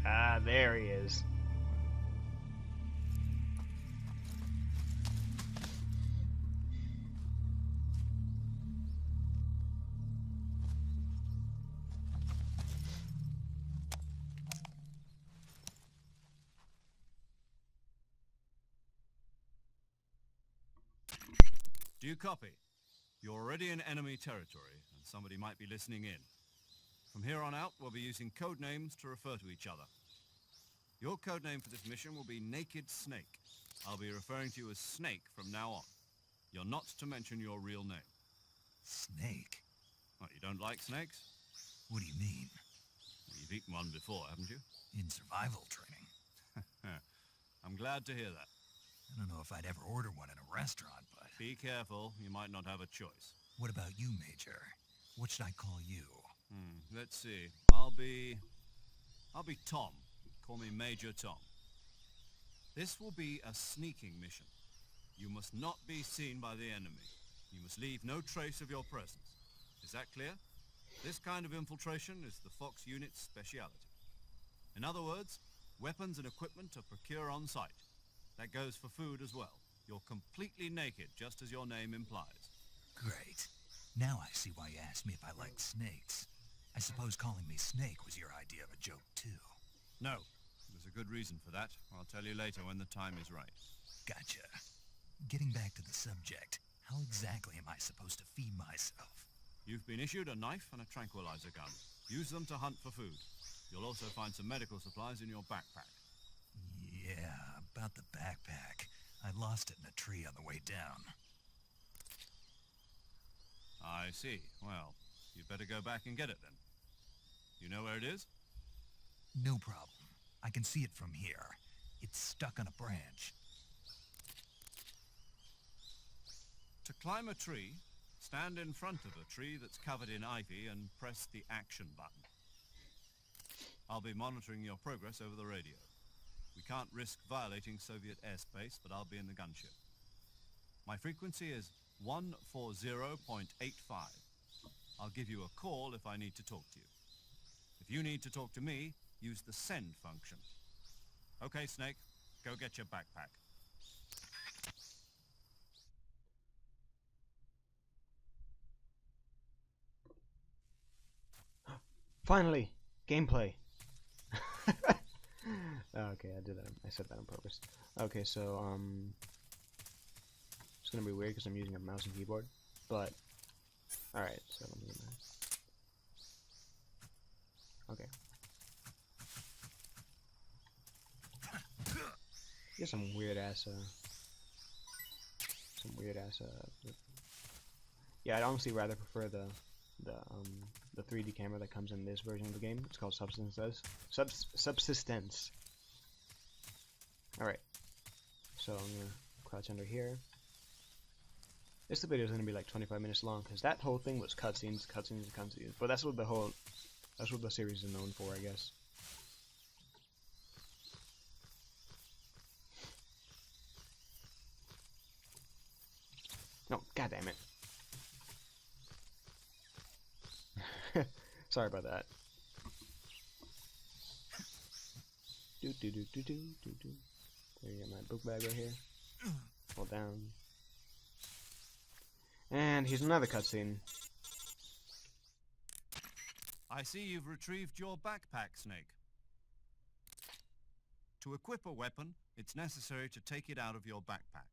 Ah, there he is. Do you copy? You're already in enemy territory, and somebody might be listening in. From here on out, we'll be using code names to refer to each other. Your code name for this mission will be Naked Snake. I'll be referring to you as Snake from now on. You're not to mention your real name. Snake? What, you don't like snakes? What do you mean? Well, you've eaten one before, haven't you? In survival training? I'm glad to hear that. I don't know if I'd ever order one in a restaurant, but... Be careful, you might not have a choice. What about you, Major? What should I call you? Let's see. I'll be Tom. Call me Major Tom. This will be a sneaking mission. You must not be seen by the enemy. You must leave no trace of your presence. Is that clear? This kind of infiltration is the Fox unit's speciality. In other words, weapons and equipment are procured on site. That goes for food as well. You're completely naked, just as your name implies. Great. Now I see why you asked me if I liked snakes. I suppose calling me Snake was your idea of a joke, too. No. There's a good reason for that. I'll tell you later when the time is right. Gotcha. Getting back to the subject, how exactly am I supposed to feed myself? You've been issued a knife and a tranquilizer gun. Use them to hunt for food. You'll also find some medical supplies in your backpack. Yeah, about the backpack. I lost it in a tree on the way down. I see. Well, you'd better go back and get it then. You know where it is? No problem. I can see it from here. It's stuck on a branch. To climb a tree, stand in front of a tree that's covered in ivy and press the action button. I'll be monitoring your progress over the radio. We can't risk violating Soviet airspace, but I'll be in the gunship. My frequency is 140.85. I'll give you a call if I need to talk to you. If you need to talk to me, use the send function. Okay, Snake, go get your backpack. Finally, gameplay. Okay, I did that. I said that on purpose. Okay, so it's gonna be weird because I'm using a mouse and keyboard, but all right. So let me get my... Okay. Get some weird ass. Yeah, I'd honestly rather prefer the 3D camera that comes in this version of the game. It's called Subsistence. Alright. So I'm gonna crouch under here. This video is gonna be like 25 minutes long because that whole thing was cutscenes. But that's what the series is known for, I guess. No, god damn it. Sorry about that. There you got my book bag right here. Hold down. And here's another cutscene. I see you've retrieved your backpack, Snake. To equip a weapon, it's necessary to take it out of your backpack.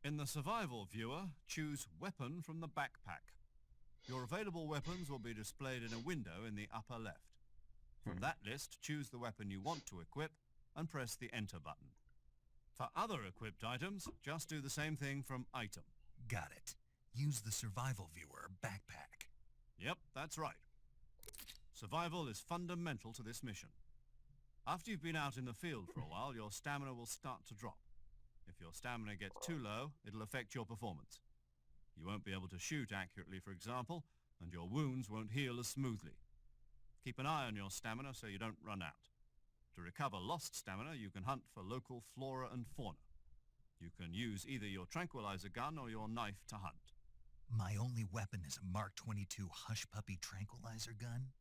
In the survival viewer, choose Weapon from the backpack. Your available weapons will be displayed in a window in the upper left. From that list, choose the weapon you want to equip and press the Enter button. For other equipped items, just do the same thing from Item. Got it. Use the survival viewer backpack. Yep, that's right. Survival is fundamental to this mission. After you've been out in the field for a while, your stamina will start to drop. If your stamina gets too low, it'll affect your performance. You won't be able to shoot accurately, for example, and your wounds won't heal as smoothly. Keep an eye on your stamina so you don't run out. To recover lost stamina, you can hunt for local flora and fauna. You can use either your tranquilizer gun or your knife to hunt. My only weapon is a Mark 22 Hush Puppy tranquilizer gun?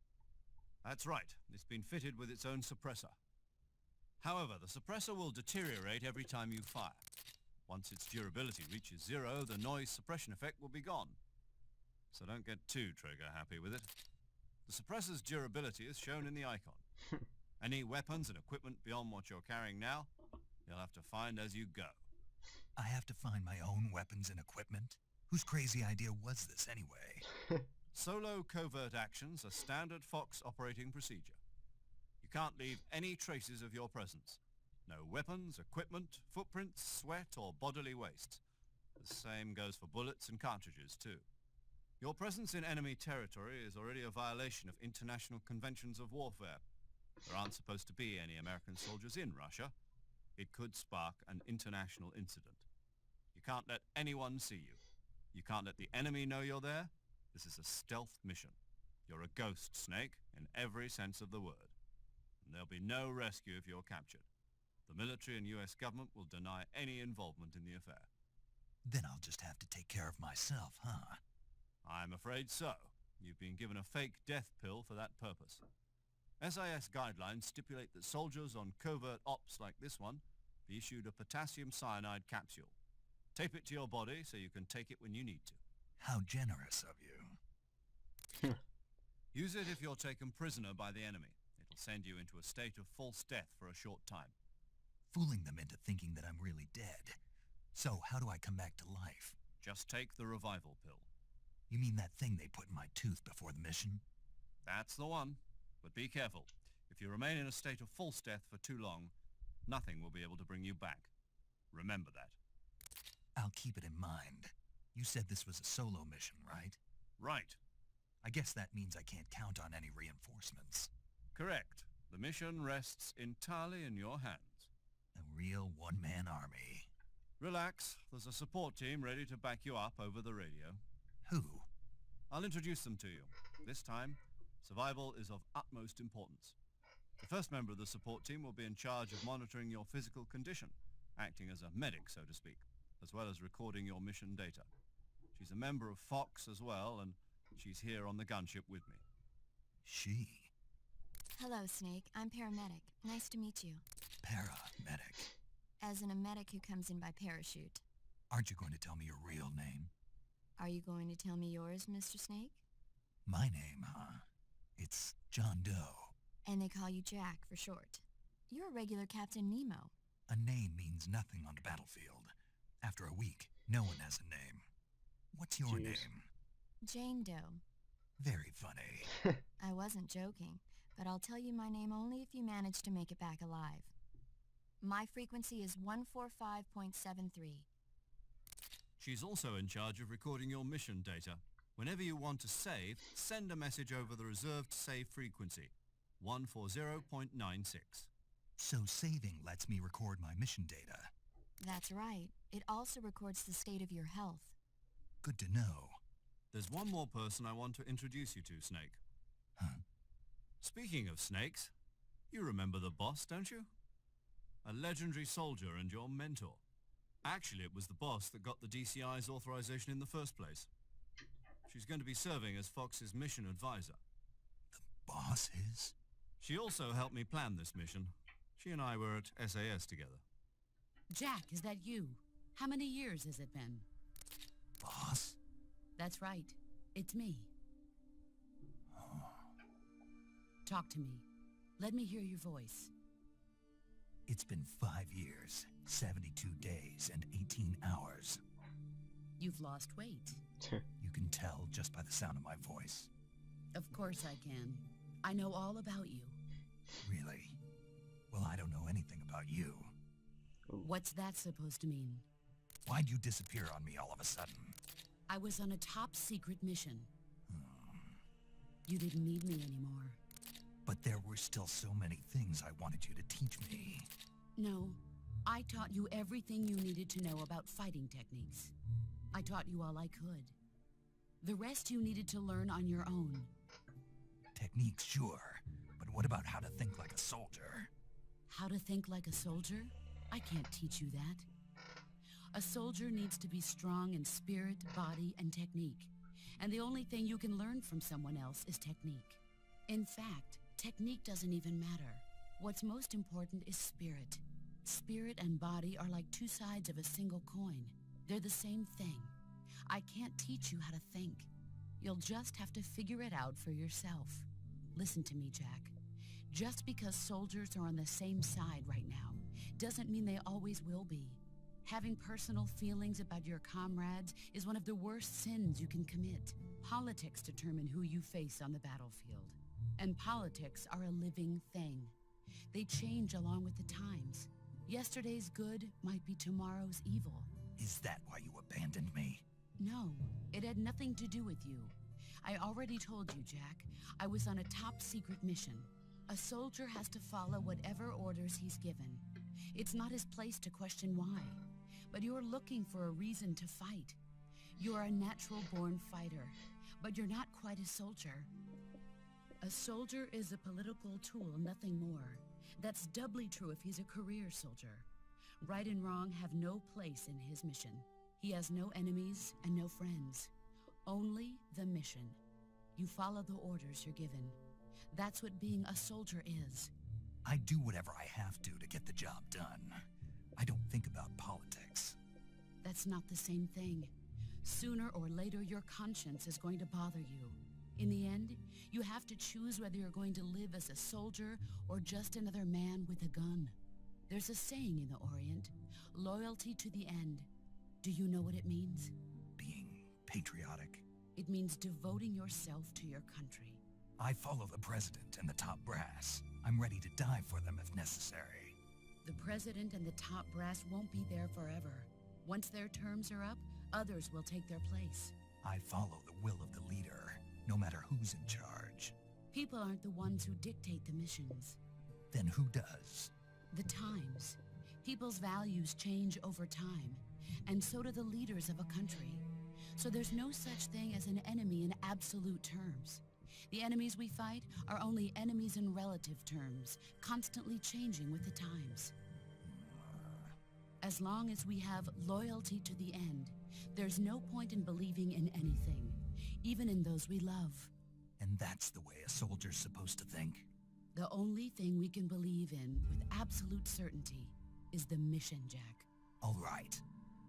That's right. It's been fitted with its own suppressor. However, the suppressor will deteriorate every time you fire. Once its durability reaches 0, the noise suppression effect will be gone. So don't get too trigger happy with it. The suppressor's durability is shown in the icon. Any weapons and equipment beyond what you're carrying now, you'll have to find as you go. I have to find my own weapons and equipment? Whose crazy idea was this anyway? Solo covert actions are standard Fox operating procedure. You can't leave any traces of your presence. No weapons, equipment, footprints, sweat, or bodily waste. The same goes for bullets and cartridges, too. Your presence in enemy territory is already a violation of international conventions of warfare. There aren't supposed to be any American soldiers in Russia. It could spark an international incident. You can't let anyone see you. You can't let the enemy know you're there. This is a stealth mission. You're a ghost, Snake, in every sense of the word. And there'll be no rescue if you're captured. The military and US government will deny any involvement in the affair. Then I'll just have to take care of myself, huh? I'm afraid so. You've been given a fake death pill for that purpose. SIS guidelines stipulate that soldiers on covert ops like this one be issued a potassium cyanide capsule. Tape it to your body so you can take it when you need to. How generous of you. Use it if you're taken prisoner by the enemy. It'll send you into a state of false death for a short time. Fooling them into thinking that I'm really dead. So how do I come back to life? Just take the revival pill. You mean that thing they put in my tooth before the mission? That's the one. But be careful. If you remain in a state of false death for too long, nothing will be able to bring you back. Remember that. I'll keep it in mind. You said this was a solo mission, right? Right. I guess that means I can't count on any reinforcements. Correct. The mission rests entirely in your hands. A real one-man army. Relax. There's a support team ready to back you up over the radio. Who? I'll introduce them to you. This time, survival is of utmost importance. The first member of the support team will be in charge of monitoring your physical condition, acting as a medic, so to speak, as well as recording your mission data. She's a member of Fox as well, and she's here on the gunship with me. She? Hello, Snake. I'm paramedic. Nice to meet you. Paramedic. As in a medic who comes in by parachute. Aren't you going to tell me your real name? Are you going to tell me yours, Mr. Snake? My name, huh? It's John Doe. And they call you Jack for short. You're a regular Captain Nemo. A name means nothing on the battlefield. After a week, no one has a name. What's your Jeez. name? Jane Doe. Very funny. I wasn't joking, but I'll tell you my name only if you manage to make it back alive. My frequency is 145.73. She's also in charge of recording your mission data. Whenever you want to save, send a message over the reserved save frequency, 140.96. So saving lets me record my mission data. That's right. It also records the state of your health. Good to know. There's one more person I want to introduce you to, Snake. Huh? Speaking of snakes, you remember the boss, don't you? A legendary soldier and your mentor. Actually, it was the boss that got the DCI's authorization in the first place. She's going to be serving as Fox's mission advisor. The boss is? She also helped me plan this mission. She and I were at SAS together. Jack, is that you? How many years has it been? Boss? That's right. It's me. Talk to me. Let me hear your voice. It's been 5 years, 72 days, and 18 hours. You've lost weight. You can tell just by the sound of my voice. Of course I can. I know all about you. Really? Well, I don't know anything about you. What's that supposed to mean? Why'd you disappear on me all of a sudden? I was on a top-secret mission. You didn't need me anymore. But there were still so many things I wanted you to teach me. No, I taught you everything you needed to know about fighting techniques. I taught you all I could. The rest you needed to learn on your own. Techniques, sure. But what about how to think like a soldier? How to think like a soldier? I can't teach you that. A soldier needs to be strong in spirit, body, and technique. And the only thing you can learn from someone else is technique. In fact, Technique doesn't even matter. What's most important is spirit. Spirit and body are like two sides of a single coin. They're the same thing. I can't teach you how to think. You'll just have to figure it out for yourself. Listen to me, Jack. Just because soldiers are on the same side right now doesn't mean they always will be. Having personal feelings about your comrades is one of the worst sins you can commit. Politics determine who you face on the battlefield. And politics are a living thing. They change along with the times. Yesterday's good might be tomorrow's evil. Is that why you abandoned me? No, it had nothing to do with you. I already told you, Jack. I was on a top-secret mission. A soldier has to follow whatever orders he's given. It's not his place to question why. But you're looking for a reason to fight. You're a natural-born fighter, but you're not quite a soldier. A soldier is a political tool, nothing more. That's doubly true if he's a career soldier. Right and wrong have no place in his mission. He has no enemies and no friends. Only the mission. You follow the orders you're given. That's what being a soldier is. I do whatever I have to get the job done. I don't think about politics. That's not the same thing. Sooner or later, your conscience is going to bother you. In the end, you have to choose whether you're going to live as a soldier or just another man with a gun. There's a saying in the Orient, loyalty to the end. Do you know what it means? Being patriotic. It means devoting yourself to your country. I follow the president and the top brass. I'm ready to die for them if necessary. The president and the top brass won't be there forever. Once their terms are up, others will take their place. I follow the will of the leader, no matter who's in charge. People aren't the ones who dictate the missions. Then who does? The times. People's values change over time, and so do the leaders of a country. So there's no such thing as an enemy in absolute terms. The enemies we fight are only enemies in relative terms, constantly changing with the times. As long as we have loyalty to the end, there's no point in believing in anything, even in those we love. And that's the way a soldier's supposed to think? The only thing we can believe in with absolute certainty is the mission, Jack. All right,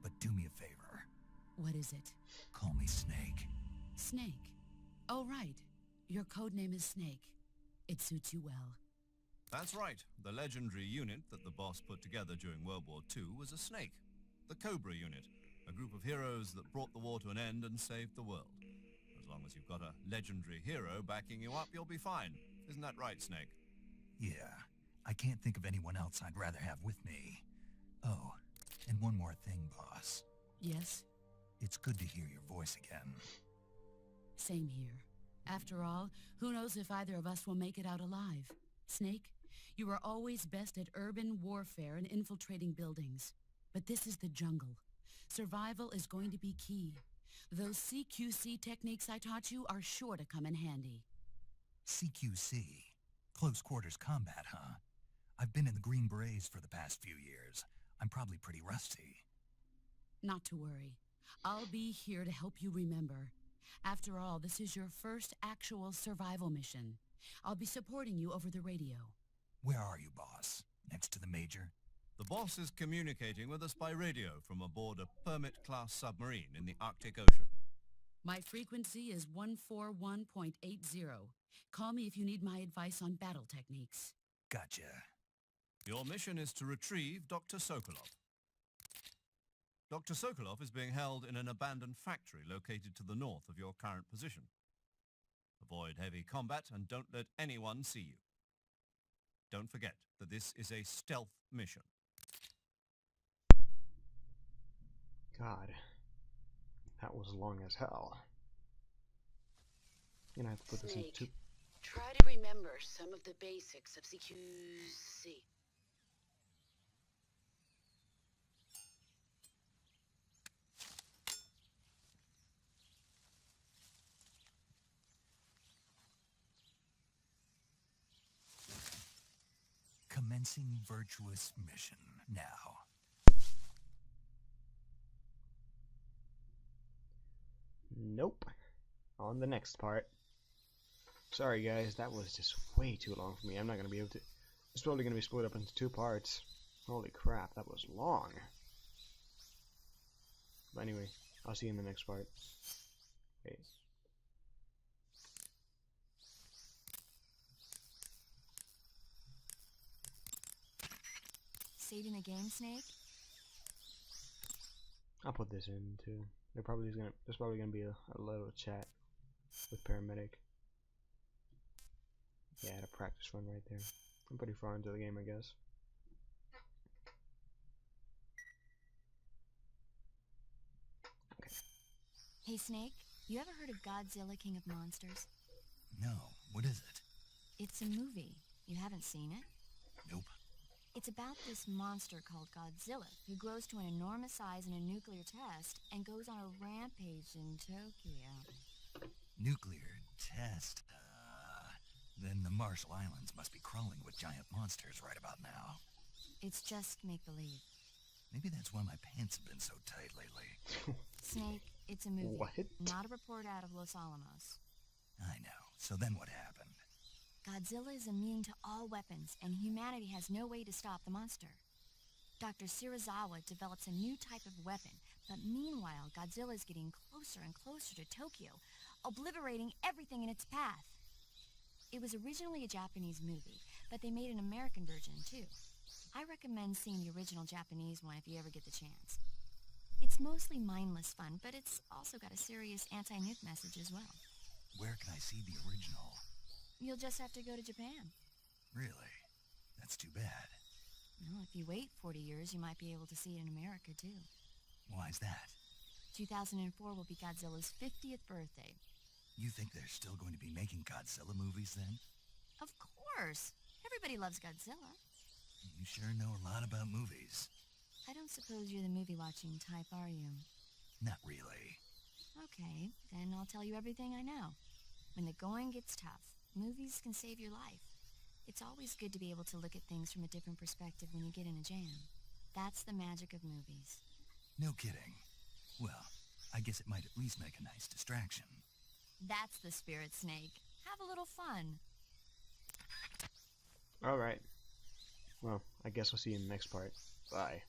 but do me a favor. What is it? Call me Snake. Snake. Oh, right. Your code name is Snake. It suits you well. That's right. The legendary unit that the boss put together during World War II was a snake. The Cobra unit, a group of heroes that brought the war to an end and saved the world. As long as you've got a legendary hero backing you up, you'll be fine. Isn't that right, Snake? Yeah, I can't think of anyone else I'd rather have with me. Oh, and one more thing, boss. Yes? It's good to hear your voice again. Same here. After all, who knows if either of us will make it out alive? Snake, you are always best at urban warfare and infiltrating buildings. But this is the jungle. Survival is going to be key. Those CQC techniques I taught you are sure to come in handy. CQC? Close quarters combat, huh? I've been in the Green Berets for the past few years. I'm probably pretty rusty. Not to worry. I'll be here to help you remember. After all, this is your first actual survival mission. I'll be supporting you over the radio. Where are you, boss? Next to the Major? The boss is communicating with us by radio from aboard a Permit-class submarine in the Arctic Ocean. My frequency is 141.80. Call me if you need my advice on battle techniques. Gotcha. Your mission is to retrieve Dr. Sokolov. Dr. Sokolov is being held in an abandoned factory located to the north of your current position. Avoid heavy combat and don't let anyone see you. Don't forget that this is a stealth mission. God, that was long as hell. I'm gonna have to put this in Snake, two. try to remember some of the basics of CQC. Commencing virtuous mission now. Nope. On the next part. Sorry guys, that was just way too long for me. I'm not gonna be able to. It's probably gonna be split up into 2 parts. Holy crap, that was long. But anyway, I'll see you in the next part. Okay. Saving the game, Snake? I'll put this in too. There's probably gonna be a little chat with paramedic. Yeah, I had a practice run right there. I'm pretty far into the game, I guess. Okay. Hey, Snake, you ever heard of Godzilla, King of Monsters? No, what is it? It's a movie. You haven't seen it? Nope. It's about this monster called Godzilla, who grows to an enormous size in a nuclear test and goes on a rampage in Tokyo. Nuclear test. Then the Marshall Islands must be crawling with giant monsters right about now. It's just make-believe. Maybe that's why my pants have been so tight lately. Snake, it's a movie. What? Not a report out of Los Alamos. I know. So then what happened? Godzilla is immune to all weapons, and humanity has no way to stop the monster. Dr. Shirazawa develops a new type of weapon, but meanwhile, Godzilla is getting closer and closer to Tokyo, obliterating everything in its path. It was originally a Japanese movie, but they made an American version, too. I recommend seeing the original Japanese one if you ever get the chance. It's mostly mindless fun, but it's also got a serious anti-nuke message as well. Where can I see the original? You'll just have to go to Japan. Really? That's too bad. Well, if you wait 40 years, you might be able to see it in America, too. Why's that? 2004 will be Godzilla's 50th birthday. You think they're still going to be making Godzilla movies then? Of course! Everybody loves Godzilla. You sure know a lot about movies. I don't suppose you're the movie-watching type, are you? Not really. Okay, then I'll tell you everything I know. When the going gets tough, movies can save your life. It's always good to be able to look at things from a different perspective when you get in a jam. That's the magic of movies. No kidding. Well, I guess it might at least make a nice distraction. That's the spirit, Snake. Have a little fun. Alright. Well, I guess we'll see you in the next part. Bye.